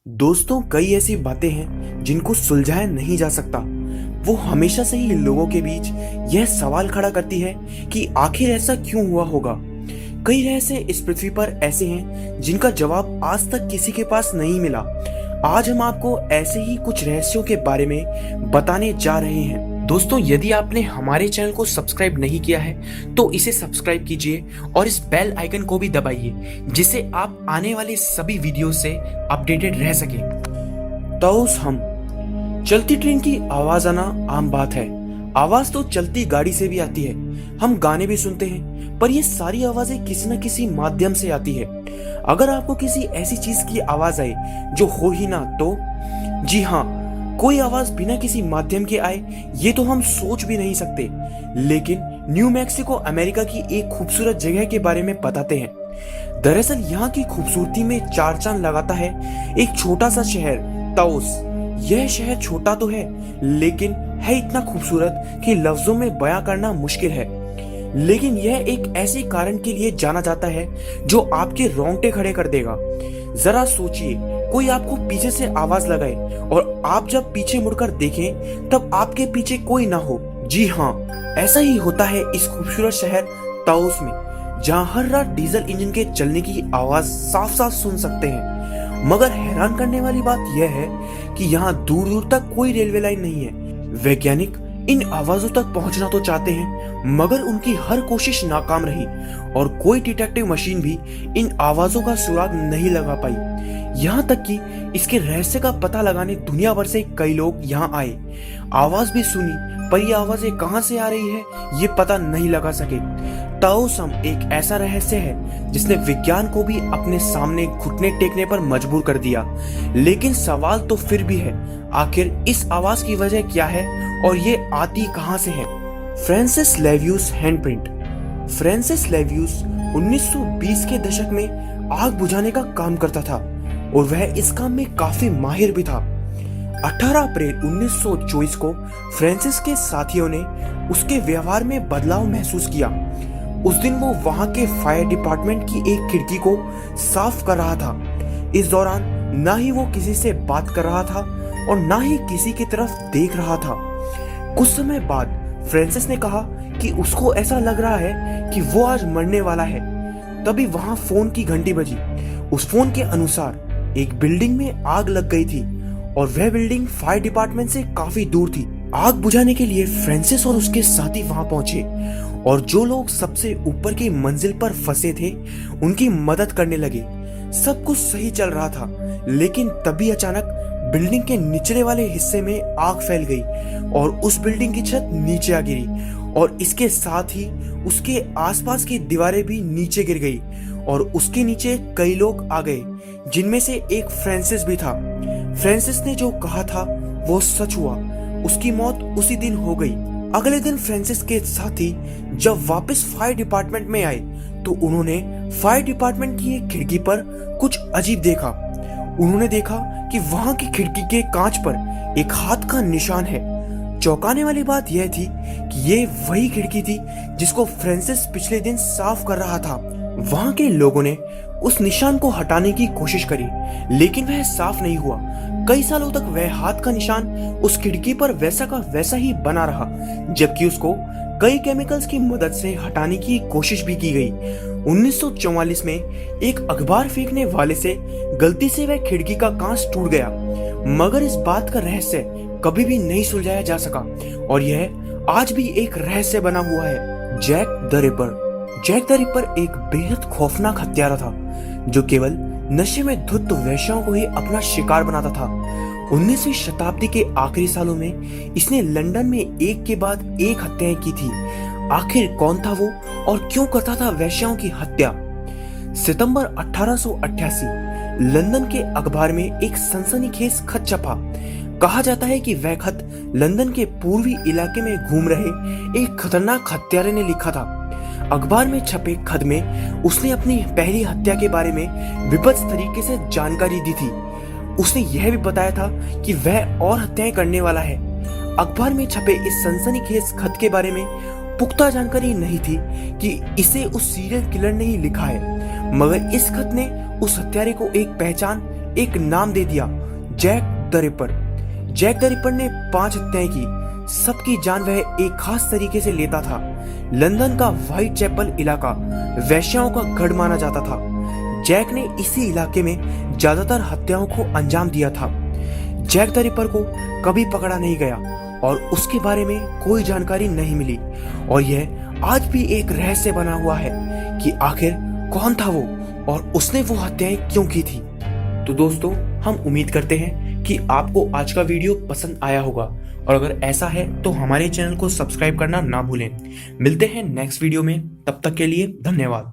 दोस्तों, कई ऐसी बातें हैं जिनको सुलझाया नहीं जा सकता। वो हमेशा से ही लोगों के बीच यह सवाल खड़ा करती है कि आखिर ऐसा क्यों हुआ होगा। कई रहस्य इस पृथ्वी पर ऐसे हैं जिनका जवाब आज तक किसी के पास नहीं मिला। आज हम आपको ऐसे ही कुछ रहस्यों के बारे में बताने जा रहे हैं। दोस्तों, यदि आपने हमारे चैनल को सब्सक्राइब नहीं किया है तो इसे सब्सक्राइब कीजिए और इस बेल आइकन को भी दबाइए, जिससे आप आने वाले सभी वीडियो से अपडेटेड रह सके। ताउस हम चलती ट्रेन की आवाज आना आम बात है। आवाज तो चलती गाड़ी से भी आती है, हम गाने भी सुनते हैं, पर ये सारी आवाजें किसी न किसी माध्यम से आती है। अगर आपको किसी ऐसी चीज की आवाज आए जो हो ही ना, तो जी हाँ, कोई आवाज बिना किसी माध्यम के आए, ये तो हम सोच भी नहीं सकते। लेकिन न्यू मैक्सिको अमेरिका की एक खूबसूरत जगह के बारे में बताते हैं। दरअसल यहाँ की खूबसूरती में चार चांद लगाता है एक छोटा सा शहर, ताउस। यह शहर छोटा तो है, लेकिन है इतना खूबसूरत कि लफ्जों में बयां करना मुश्किल है। लेकिन यह एक ऐसे कारण के लिए जाना जाता है जो आपके रोंगटे खड़े कर देगा। जरा सोचिए, कोई आपको पीछे से आवाज लगाए और आप जब पीछे मुड़कर देखें तब आपके पीछे कोई ना हो। जी हाँ, ऐसा ही होता है इस खूबसूरत शहर ताउस में, जहाँ हर रात डीजल इंजन के चलने की आवाज साफ साफ सुन सकते हैं। मगर हैरान करने वाली बात यह है कि यहाँ दूर दूर तक कोई रेलवे लाइन नहीं है। वैज्ञानिक इन आवाजों तक पहुंचना तो चाहते हैं, मगर उनकी हर कोशिश नाकाम रही और कोई डिटेक्टिव मशीन भी इन आवाजों का सुराग नहीं लगा पाई। यहाँ तक कि इसके रहस्य का पता लगाने दुनिया भर से कई लोग यहाँ आए, आवाज भी सुनी, पर ये आवाजें कहाँ से आ रही है ये पता नहीं लगा सके। ताओसम एक ऐसा रहस्य है जिसने विज्ञान को भी अपने सामने घुटने टेकने पर मजबूर कर दिया। लेकिन सवाल तो फिर भी है, आखिर इस आवाज की वजह क्या है और ये आती कहां से है। फ्रांसिस लेवियस हैंडप्रिंट। फ्रांसिस लेवियस 1920 के दशक में आग बुझाने का काम करता था और वह इस काम में काफी माहिर भी था। 18 अप्रैल 1924 को फ्रांसिस के साथियों ने उसके व्यवहार में बदलाव महसूस किया। उस दिन वो वहां के फायर डिपार्टमेंट की एक खिड़की को साफ कर रहा था। इस दौरान ना ही वो किसी से बात कर रहा था और ना ही किसी की तरफ देख रहा था। कुछ समय बाद फ्रांसिस ने कहा कि उसको ऐसा लग रहा है कि वो आज मरने वाला है। तभी वहां फोन की घंटी बजी। उस फोन के अनुसार एक बिल्डिंग में आग लग गई थी और वह बिल्डिंग फायर डिपार्टमेंट से काफी दूर थी। आग बुझाने के लिए फ्रांसिस और उसके साथी वहां पहुंचे और जो लोग सबसे ऊपर की मंजिल पर फंसे थे उनकी मदद करने लगे। सब कुछ सही चल रहा था, लेकिन तभी अचानक बिल्डिंग के निचले वाले हिस्से में आग फैल गई और उस बिल्डिंग की छत नीचे आ गिरी और इसके साथ ही उसके आसपास की दीवारें भी नीचे गिर गई और उसके नीचे कई लोग आ गए, जिनमें से एक फ्रांसिस भी था। फ्रांसिस ने जो कहा था वो सच हुआ, उसकी मौत उसी दिन हो गई। अगले दिन फ्रांसिस के साथी जब वापस फायर डिपार्टमेंट में आए तो उन्होंने फायर डिपार्टमेंट की एक खिड़की पर कुछ अजीब देखा। उन्होंने देखा कि वहां की खिड़की के कांच पर एक हाथ का निशान है। चौंकाने वाली बात यह थी कि ये वही खिड़की थी जिसको फ्रांसिस पिछले दिन साफ कर रहा था। वहां के लोगों ने उस निशान को हटाने की कोशिश करी, लेकिन वह साफ नहीं हुआ। कई सालों तक वह हाथ का निशान उस खिड़की पर वैसा का वैसा ही बना रहा, जबकि उसको कई केमिकल्स की मदद से हटाने की कोशिश भी की गई। 1944 में एक अखबार फेंकने वाले से गलती से वह खिड़की का कांच टूट गया, मगर इस बात का रहस्य कभी भी नहीं सुलझाया जा सका और यह आज भी एक रहस्य बना हुआ है। Jack the Ripper. Jack the Ripper एक बेहद खौफनाक हत्यारा था जो केवल नशे में धुत वेश्याओं को ही अपना शिकार बनाता था। 19वीं शताब्दी के आखिरी सालों में इसने लंदन में एक के बाद एक हत्याएं की थी। आखिर कौन था वो और क्यों करता था वेश्याओं की हत्या? सितंबर 1888 लंदन के अखबार में एक सनसनीखेज खत छपा। कहा जाता है कि वह खत लंदन के पूर्वी इलाके में घूम रहे एक खतरनाक हत्यारे ने लिखा था। अखबार में छपे खत में उसने अपनी पहली हत्या के बारे में विभत्स तरीके से जानकारी दी थी। उसने यह भी बताया था कि वह और हत्याएं करने वाला है। अखबार में छपे इस सनसनीखेज खत के बारे में पुख्ता जानकारी नहीं थी कि इसे उस सीरियल किलर ने ही लिखा है, मगर इस खत ने उस हत्यारे को एक पहचान, एक नाम दे दिया, Jack the Ripper. Jack the Ripper ने 5 हत्याएं की। सबकी जान वह एक खास तरीके से लेता था। लंदन का व्हाइट चैपल इलाका वैश्याओं का गढ़ माना जाता था। जैक ने इसी इलाके में ज्यादातर हत्याओं को अंजाम दिया था। जैक द रिपर को कभी पकड़ा नहीं गया और उसके बारे में कोई जानकारी नहीं मिली, और यह आज भी एक रहस्य बना हुआ है कि आखिर कौन था वो और उसने वो हत्याएं क्यों की थी। तो दोस्तों, हम उम्मीद करते हैं कि आपको आज का वीडियो पसंद आया होगा, और अगर ऐसा है तो हमारे चैनल को सब्सक्राइब करना ना भूलें। मिलते हैं नेक्स्ट वीडियो में, तब तक के लिए धन्यवाद।